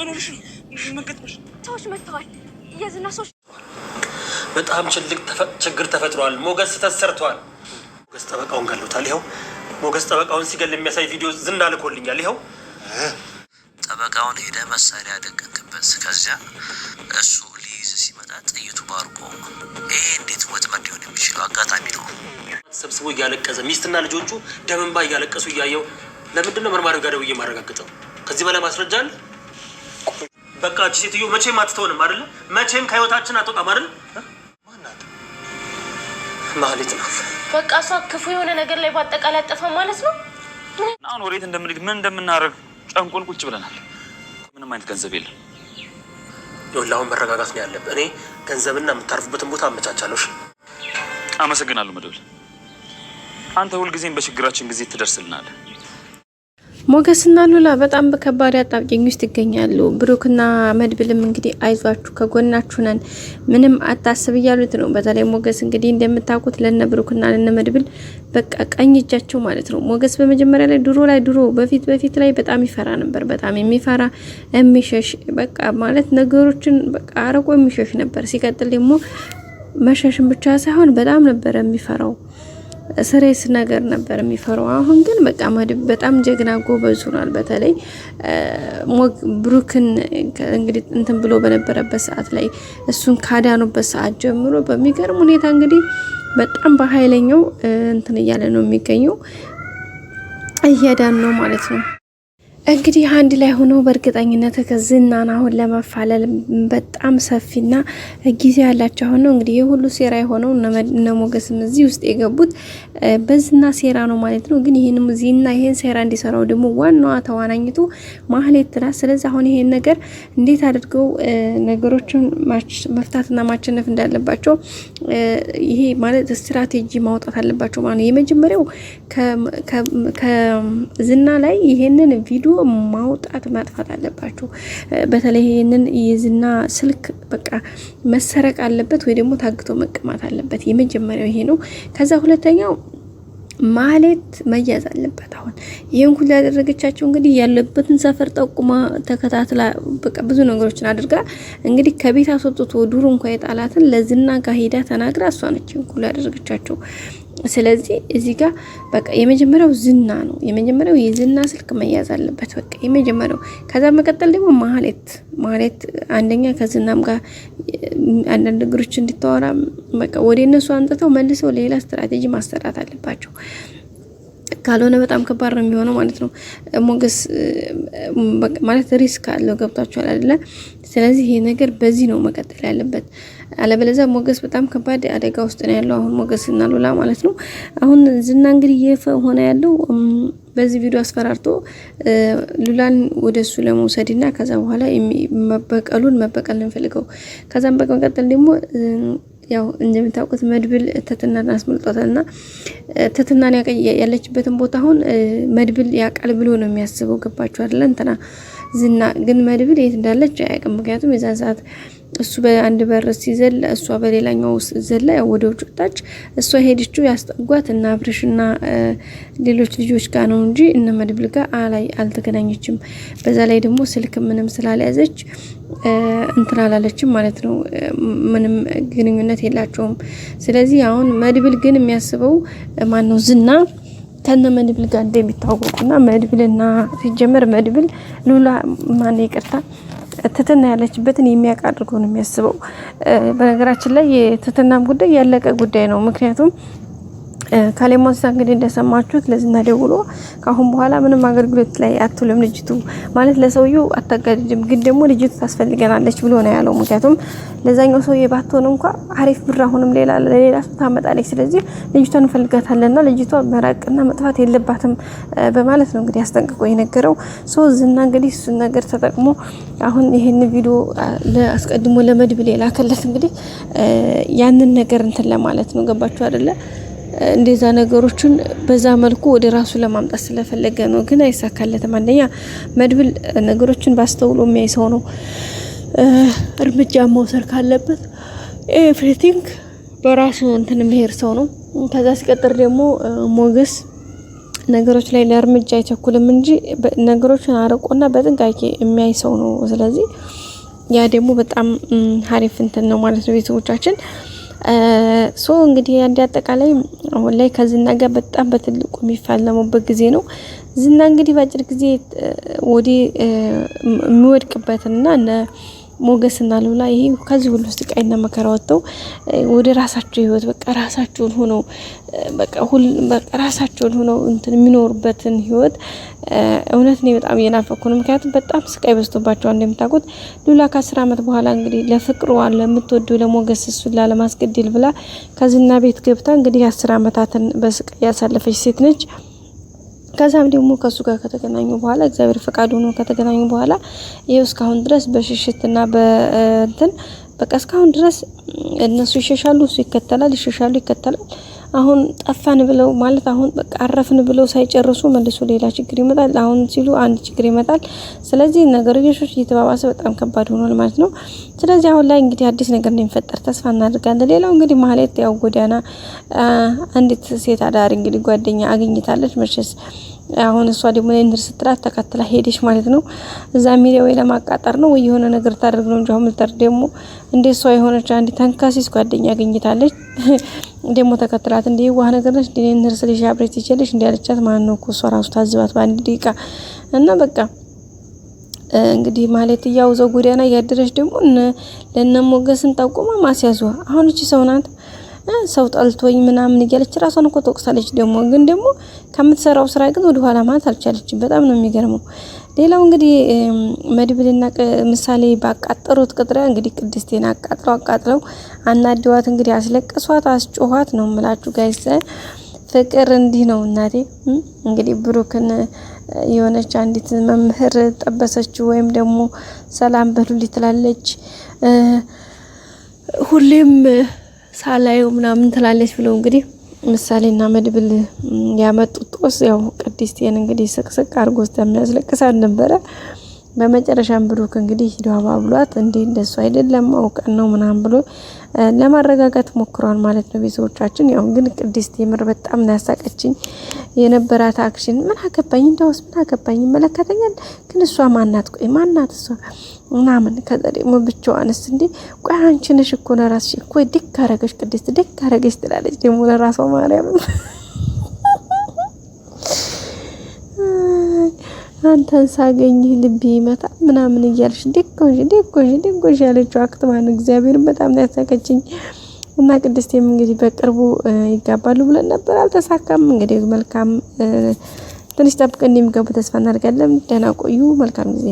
ሆነሽ መገጥመሽ ሰዎች መጥተዋል። የዝና ሰዎች በጣም ችግር ተፈጥሯል። ሞገስ ተሰርቷል። ሞገስ ጠበቃውን ገሎታል። ይኸው ሞገስ ጠበቃውን ሲገል የሚያሳይ ቪዲዮ ዝና ልኮልኛል። ይኸው ጠበቃውን ሄደ መሳሪያ ደቀንክበት። ከዚያ እሱ ሊይዝ ሲመጣ ጥይቱ ባርቆ ይሄ እንዴት ወጥመድ ሊሆን የሚችለው አጋጣሚ ነው። ሰብስቦ እያለቀሰ ሚስትና ልጆቹ ደምንባ እያለቀሱ እያየው ለምንድን ነው መርማሪው ጋር ደውዬ ማረጋግጠው? ከዚህ በላይ ማስረጃ አለ? በቃ እቺ ሴትዮ መቼም አትተውንም አይደል? መቼም ከህይወታችን አትወጣም አይደል? ማለት ነው። በቃ እሷ ክፉ የሆነ ነገር ላይ ባጠቃላይ አጠፋ ማለት ነው። አሁን ወዴት እንደምንሄድ ምን እንደምናደርግ ጨንቆን ቁጭ ብለናል። ምንም አይነት ገንዘብ የለም። ይኸውልህ አሁን መረጋጋት ነው ያለብህ። እኔ ገንዘብና የምታርፉበትን ቦታ አመቻቻለሁ። አመሰግናለሁ መድብል። አንተ ሁልጊዜም በችግራችን ጊዜ ትደርስልናለህ። ሞገስና ሉላ በጣም በከባድ አጣብቂኝ ውስጥ ይገኛሉ። ብሩክና መድብልም እንግዲህ አይዟችሁ ከጎናችሁ ነን ምንም አታስብ እያሉት ነው። በተለይ ሞገስ እንግዲህ እንደምታውቁት ለነ ብሩክና ለነ መድብል በቃ ቀኝ እጃቸው ማለት ነው። ሞገስ በመጀመሪያ ላይ ድሮ በፊት ላይ በጣም ይፈራ ነበር። በጣም የሚፈራ የሚሸሽ በቃ ማለት ነገሮችን በቃ አርቆ የሚሸሽ ነበር። ሲቀጥል ደግሞ መሸሽን ብቻ ሳይሆን በጣም ነበር የሚፈራው። ስሬስ ነገር ነበር የሚፈራው። አሁን ግን በቃ መድብል በጣም ጀግና ጎበዝ ሆኗል። በተለይ ብሩክን እንግዲህ እንትን ብሎ በነበረበት ሰዓት ላይ እሱን ካዳኑበት ሰዓት ጀምሮ በሚገርም ሁኔታ እንግዲህ በጣም በኃይለኛው እንትን እያለ ነው የሚገኘው፣ እያዳን ነው ማለት ነው። እንግዲህ አንድ ላይ ሆኖ በእርግጠኝነት ከዝናን አሁን ለመፋለል በጣም ሰፊና ጊዜ ያላቸው ሆኖ እንግዲህ የሁሉ ሴራ የሆነው እነ ሞገስም እዚህ ውስጥ የገቡት በዝና ሴራ ነው ማለት ነው። ግን ይሄን ሴራ እንዲሰራው ደግሞ ዋናዋ ተዋናኝቱ ማህሌት ናት። ስለዚህ አሁን ይሄን ነገር እንዴት አድርገው ነገሮችን መፍታትና ማቸነፍ እንዳለባቸው ይሄ ማለት ስትራቴጂ ማውጣት አለባቸው ማለት ነው። የመጀመሪያው ከዝና ላይ ይሄንን ቪዲዮ ማውጣት ማጥፋት አለባቸው። በተለይ ይሄንን የዝና ስልክ በቃ መሰረቅ አለበት ወይ ደግሞ ታግቶ መቀማት አለበት። የመጀመሪያው ይሄ ነው። ከዛ ሁለተኛው ማህሌት መያዝ አለበት። አሁን ይሄን ሁሉ ያደረገቻቸው እንግዲህ ያለበትን ሰፈር ጠቁማ ተከታትላ በቃ ብዙ ነገሮችን አድርጋ እንግዲህ ከቤት አስወጥቶ ዱር እንኳን የጣላትን ለዝና ጋር ሄዳ ተናግራ እሷ ነች ሁሉ ያደረገቻቸው። ስለዚህ እዚህ ጋር በቃ የመጀመሪያው ዝና ነው። የመጀመሪያው የዝና ስልክ መያዝ አለበት በቃ የመጀመሪያው። ከዛ መቀጠል ደግሞ ማህሌት አንደኛ ከዝናም ጋር አንዳንድ ነገሮች እንድታወራ በቃ ወደ እነሱ አንጥተው መልሰው ሌላ ስትራቴጂ ማሰራት አለባቸው። ካልሆነ በጣም ከባድ ነው የሚሆነው ማለት ነው። ሞገስ ማለት ሪስክ አለው ገብታችኋል አይደለ? ስለዚህ ይሄ ነገር በዚህ ነው መቀጠል ያለበት። አለበለዚያ ሞገስ በጣም ከባድ አደጋ ውስጥ ነው ያለው አሁን ሞገስና ሉላ ማለት ነው። አሁን ዝና እንግዲህ የሆነ ያለው በዚህ ቪዲዮ አስፈራርቶ ሉላን ወደሱ ለመውሰድና ከዛ በኋላ መበቀል እንፈልገው። ከዛም በመቀጠል ደግሞ ያው እንደምታውቁት መድብል ትትናን አስመልጧታልና ትትናን ያለችበትን ቦታ አሁን መድብል ያቃል ብሎ ነው የሚያስበው። ገባችሁ አይደል? እንትና ዝና ግን መድብል የት እንዳለች አያውቅም። ምክንያቱም የዛን ሰዓት እሱ በአንድ በር ሲዘል እሷ በሌላኛው ዘላ ወደ ውጭ ወጣች። እሷ ሄደችው ያስጠጓት እና አብርሽና ሌሎች ልጆች ጋር ነው እንጂ እነ መድብል ጋር አልተገናኘችም። በዛ ላይ ደግሞ ስልክ ምንም ስላልያዘች እንትን አላለችም ማለት ነው። ምንም ግንኙነት የላቸውም። ስለዚህ አሁን መድብል ግን የሚያስበው ማነው ዝና ከነ መድብል ጋር እንደሚታወቁና መድብልና ሲጀመር መድብል ሉላ ይቅርታ ትትና ያለችበትን የሚያውቅ አድርጎ ነው የሚያስበው። በነገራችን ላይ የትትናም ጉዳይ ያለቀ ጉዳይ ነው። ምክንያቱም ካሌሞን እንግዲህ እንደሰማችሁት ለዝና ደውሎ ካሁን በኋላ ምንም አገልግሎት ላይ አትውልም ልጅቱ ማለት ለሰውየው አታጋድድም፣ ግን ደግሞ ልጅቱ ታስፈልገናለች ብሎ ነው ያለው። ምክንያቱም ለዛኛው ሰውዬ ባትሆን እንኳን አሪፍ ብር አሁንም ሌላ ሰው ታመጣለች። ስለዚህ ልጅቷን እንፈልጋታለንና ልጅቷ መራቅና መጥፋት የለባትም በማለት ነው እንግዲህ አስጠንቅቆ የነገረው። ዝና እንግዲህ እሱን ነገር ተጠቅሞ አሁን ይሄን ቪዲዮ አስቀድሞ ለመድብል የላከለት እንግዲህ ያንን ነገር እንትን ለማለት ነው። ገባችሁ አይደለ? እንደዛ ነገሮችን በዛ መልኩ ወደ ራሱ ለማምጣት ስለፈለገ ነው። ግን አይሳካለትም። አንደኛ መድብል ነገሮችን ባስተውሎ የሚያይ ሰው ነው። እርምጃ መውሰድ ካለበት ኤቭሪቲንግ በራሱ እንትን የሚሄድ ሰው ነው። ከዛ ሲቀጥር ደግሞ ሞገስ ነገሮች ላይ ለእርምጃ አይቸኩልም እንጂ ነገሮችን አርቆና በጥንቃቄ የሚያይ ሰው ነው። ስለዚህ ያ ደግሞ በጣም ሀሪፍ እንትን ነው ማለት ነው ቤተሰቦቻችን። ሶ እንግዲህ አንድ አጠቃላይ አሁን ላይ ከዝና ጋር በጣም በትልቁ የሚፋለሙበት ጊዜ ነው። ዝና እንግዲህ በአጭር ጊዜ ወዲ የሚወድቅበትና እነ ሞገስና ሉላ ይሄ ከዚህ ሁሉ ስቃይና መከራ ወጥተው ወደ ራሳቸው ህይወት በቃ ራሳቸውን ሆነው በቃ ራሳቸውን ሆነው እንትን የሚኖርበትን ህይወት እውነት ነው በጣም እየናፈኩ ነው። ምክንያቱም በጣም ስቃይ በዝቶባቸዋል። እንደምታውቁት ሉላ ከ10 አመት በኋላ እንግዲህ ለፍቅሯ ለምትወደው ለሞገስ እሱን ላለማስገደል ብላ ከዝና ቤት ገብታ እንግዲህ 10 አመታትን በስቃይ ያሳለፈች ሴት ነች። ከዛም ደግሞ ከሱ ጋር ከተገናኙ በኋላ እግዚአብሔር ፈቃዱ ሆኖ ከተገናኙ በኋላ ይሄው እስካሁን ድረስ በሽሽትና በእንትን በቃ እስካሁን ድረስ እነሱ ይሸሻሉ፣ እሱ ይከተላል፣ ይሸሻሉ፣ ይከተላል። አሁን ጠፋን ብለው ማለት አሁን በቃ አረፍን ብለው ሳይጨርሱ መልሶ ሌላ ችግር ይመጣል። አሁን ሲሉ አንድ ችግር ይመጣል። ስለዚህ ነገሮች እየተባባሰ በጣም ከባድ ሆኗል ማለት ነው። ስለዚህ አሁን ላይ እንግዲህ አዲስ ነገር እንደሚፈጠር ተስፋ እናደርጋለን። ሌላው እንግዲህ ማህሌት ያው ጎዳና አንዲት ሴት አዳሪ እንግዲህ ጓደኛ አግኝታለች መቼስ አሁን እሷ ደግሞ ለእንድር ስትላት ተከትላ ሄደች ማለት ነው። እዛ ሚዲያ ወይ ለማቃጠር ነው ወይ የሆነ ነገር ታደርግ ነው እንጂ አሁን ምትር ደግሞ እንደሷ የሆነች አንዲ ተንካሲስ ጓደኛ አገኝታለች። ደግሞ ተከትላት እንደ ዋህ ነገር ነች እንደ እንድር ስለሽ አብሬት ይችላልሽ እንደ ያለቻት ማን ነው እሷ ራሱ ታዝባት በአንድ ደቂቃ እና በቃ እንግዲህ ማለት ያው ዘው ጎዳና ያደረች ደግሞ ለነሞገስን ጠቁማ ማስያዟ አሁን እቺ ሰው ናት። ሰው ጠልቶኝ ምናምን እያለች ራሷን እኮ ተወቅሳለች። ግን ደግሞ ከምትሰራው ስራ ግን ወደ ኋላ ማለት አልቻለችም። በጣም ነው የሚገርመው። ሌላው እንግዲህ መድብልና ምሳሌ ባቃጠሩት ቅጥሪያ እንግዲህ ቅድስቴን አቃጥለው አናደዋት እንግዲህ አስለቅሷት አስጮኋት ነው የምላችሁ ጋይስ። ፍቅር እንዲህ ነው እናቴ። እንግዲህ ብሩክን የሆነች አንዲት መምህር ጠበሰችው ወይም ደግሞ ሰላም በሉልኝ ትላለች ሁሌም ሳላዩ ምናምን ትላለች ብለው እንግዲህ ምሳሌና መድብል ያመጡት ጦስ ያው ቅድስቴን እንግዲህ ስቅስቅ አርጎ ስለሚያስለቅሳት ነበረ። በመጨረሻም ብሩክ እንግዲህ ሂዷባ ብሏት እንደሱ አይደለም አውቀን ነው ምናምን ብሎ ለማረጋጋት ሞክሯል ማለት ነው ቤተሰቦቻችን። ያው ግን ቅድስቴ ምር በጣም ያሳቀችኝ የነበራት አክሽን ምን አገባኝ እንደውስ ምን አገባኝ ይመለከተኛል ግን እሷ ማናት ቆይ ማናት እሷ ምናምን ከዛ ደግሞ ብቻዋንስ እንዴ ቆይ አንቺ ነሽ እኮ ለራስሽ እኮ ድክ አረገሽ ቅድስት ድክ አረገሽ ትላለች ደግሞ ለራሷ ማርያም አንተን ሳገኝህ ልቤ ይመታ ምናምን እያልሽ ደቆሽ ያለችው አክት ማን እግዚአብሔር በጣም ያሳቀችኝ። እና ቅድስቴም እንግዲህ በቅርቡ ይጋባሉ ብለን ነበር አልተሳካም። እንግዲህ መልካም ትንሽ ጠብቀን እንደሚገቡ ተስፋ እናደርጋለን። ደህና ቆዩ። መልካም ጊዜ